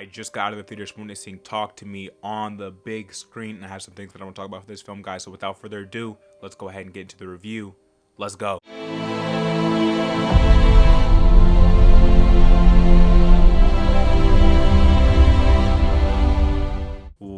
I just got out of the theaters witnessing Talk to Me on the big screen, and I have some things that I want to talk about for this film, guys. So without further ado, let's go ahead and get into the review. Let's go.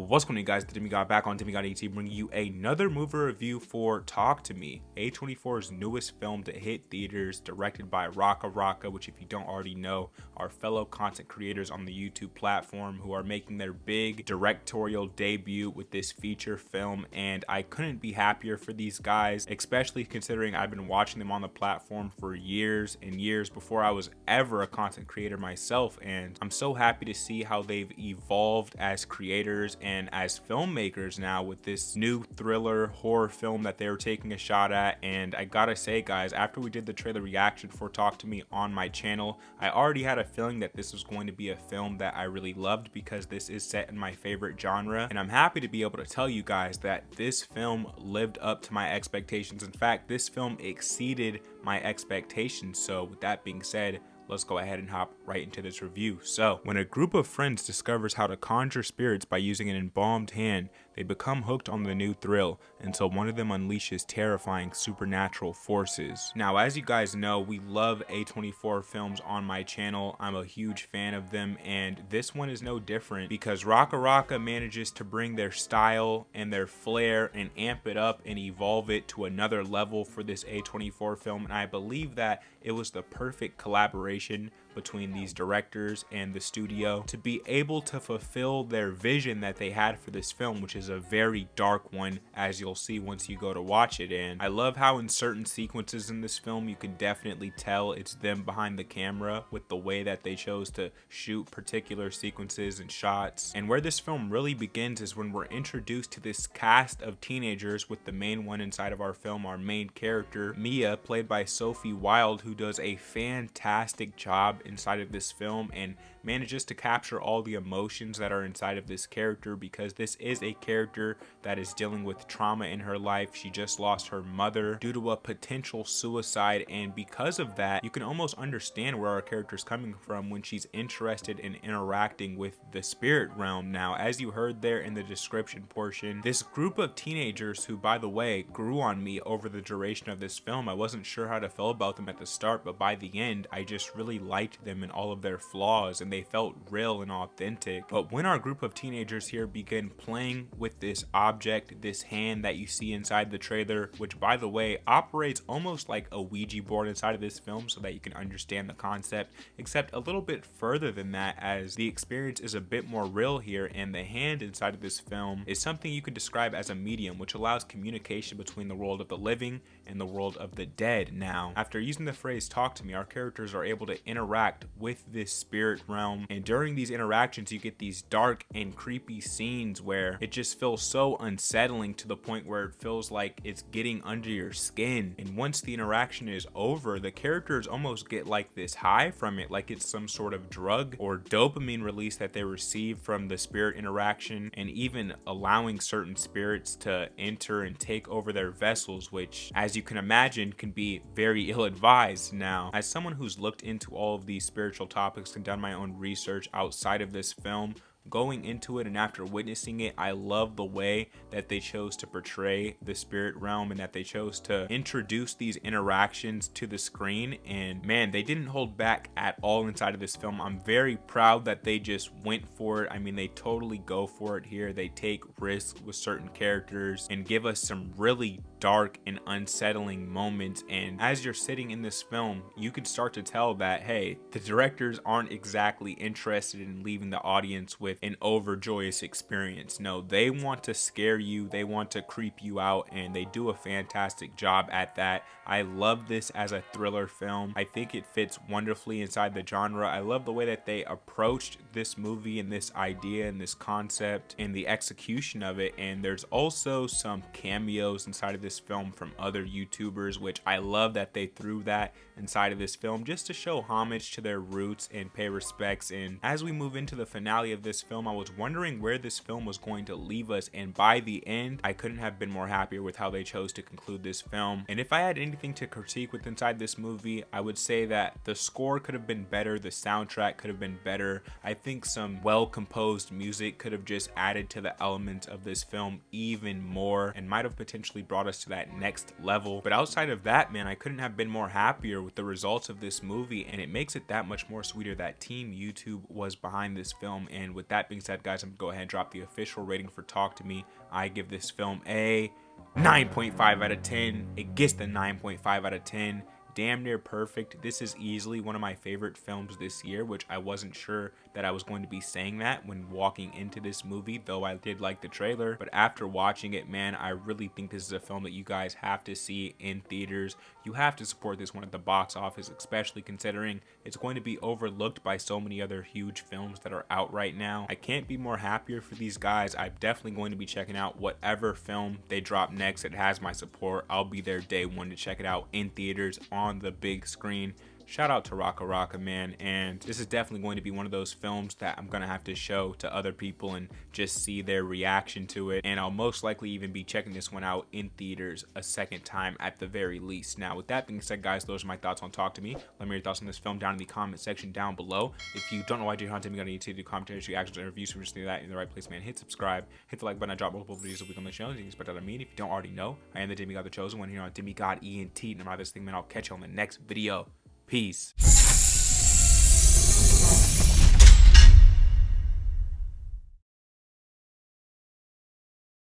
What's going on, guys? The Demigod back on Demigod 18, bringing you another movie review for Talk to Me, A24's newest film to hit theaters, directed by RackaRacka, which, if you don't already know, are fellow content creators on the YouTube platform who are making their big directorial debut with this feature film. And I couldn't be happier for these guys, especially considering I've been watching them on the platform for years and years before I was ever a content creator myself. And I'm so happy to see how they've evolved as creators and as filmmakers now with this new thriller horror film that they're taking a shot at. And I gotta say, guys, after we did the trailer reaction for Talk to Me on my channel, I already had a feeling that this was going to be a film that I really loved because this is set in my favorite genre. And I'm happy to be able to tell you guys that this film lived up to my expectations. In fact, this film exceeded my expectations. So with that being said, let's go ahead and hop right into this review. So, when a group of friends discovers how to conjure spirits by using an embalmed hand, they become hooked on the new thrill until one of them unleashes terrifying supernatural forces. Now, as you guys know, we love A24 films on my channel. I'm a huge fan of them, and this one is no different because RackaRacka manages to bring their style and their flair and amp it up and evolve it to another level for this A24 film. And I believe that it was the perfect collaboration between these directors and the studio to be able to fulfill their vision that they had for this film, which is a very dark one, as you'll see once you go to watch it. And I love how in certain sequences in this film you can definitely tell it's them behind the camera with the way that they chose to shoot particular sequences and shots. And where this film really begins is when we're introduced to this cast of teenagers, with the main one inside of our film, our main character Mia, played by Sophie Wilde, who does a fantastic job inside of this film and manages to capture all the emotions that are inside of this character, because this is a character that is dealing with trauma in her life. She just lost her mother due to a potential suicide, and because of that, you can almost understand where our character is coming from when she's interested in interacting with the spirit realm. Now, as you heard there in the description portion, this group of teenagers, who, by the way, grew on me over the duration of this film. I wasn't sure how to feel about them at the start, but by the end, I just really liked them and all of their flaws, and they felt real and authentic. But when our group of teenagers here begin playing with this object, this hand that you see inside the trailer, which, by the way, operates almost like a Ouija board inside of this film so that you can understand the concept, except a little bit further than that, as the experience is a bit more real here. And the hand inside of this film is something you could describe as a medium, which allows communication between the world of the living and the world of the dead. Now, after using the phrase "talk to me," our characters are able to interact with this spirit realm, and during these interactions you get these dark and creepy scenes where it just feels so unsettling to the point where it feels like it's getting under your skin. And once the interaction is over, the characters almost get like this high from it, like it's some sort of drug or dopamine release that they receive from the spirit interaction, and even allowing certain spirits to enter and take over their vessels, which, as you can imagine, can be very ill-advised. Now, as someone who's looked into all of these spiritual topics and done my own research outside of this film, going into it and after witnessing it, I love the way that they chose to portray the spirit realm and that they chose to introduce these interactions to the screen. And man, they didn't hold back at all inside of this film. I'm very proud that they just went for it. I mean, they totally go for it here. They take risks with certain characters and give us some really dark and unsettling moments. And as you're sitting in this film, you can start to tell that, hey, the directors aren't exactly interested in leaving the audience with an overjoyous experience. No, they want to scare you, they want to creep you out, and they do a fantastic job at that. I love this as a thriller film. I think it fits wonderfully inside the genre. I love the way that they approached this movie and this idea and this concept and the execution of it. And there's also some cameos inside of this film from other YouTubers, which I love that they threw that inside of this film just to show homage to their roots and pay respects. And as we move into the finale of this film, I was wondering where this film was going to leave us, and by the end, I couldn't have been more happier with how they chose to conclude this film. And if I had anything to critique with inside this movie, I would say that the score could have been better, the soundtrack could have been better. I think some well-composed music could have just added to the elements of this film even more and might have potentially brought us to that next level. But outside of that, man, I couldn't have been more happier with the results of this movie, and it makes it that much more sweeter that Team YouTube was behind this film. And with that being said, guys, I'm gonna go ahead and drop the official rating for Talk to Me. I give this film a 9.5 out of 10. It gets the 9.5 out of 10. Damn near perfect. This is easily one of my favorite films this year, which I wasn't sure that I was going to be saying that when walking into this movie, though I did like the trailer. But after watching it, man, I really think this is a film that you guys have to see in theaters. You have to support this one at the box office, especially considering it's going to be overlooked by so many other huge films that are out right now. I can't be more happier for these guys. I'm definitely going to be checking out whatever film they drop next. It has my support. I'll be there day one to check it out in theaters on the big screen. Shout out to RackaRacka, man, and this is definitely going to be one of those films that I'm gonna have to show to other people and just see their reaction to it. And I'll most likely even be checking this one out in theaters a second time at the very least. Now, with that being said, guys, those are my thoughts on Talk to Me. Let me know your thoughts on this film down in the comment section down below. If you don't know why I do content, you gotta need to do commentaries, reactions, and reviews. So just do that in the right place, man. Hit subscribe, hit the like button. I drop multiple videos a week on the channel. You can expect that of me. And if you don't already know, I am the Demigod, the chosen one here on Demigod ENT. No matter this thing, man, I'll catch you on the next video. Peace.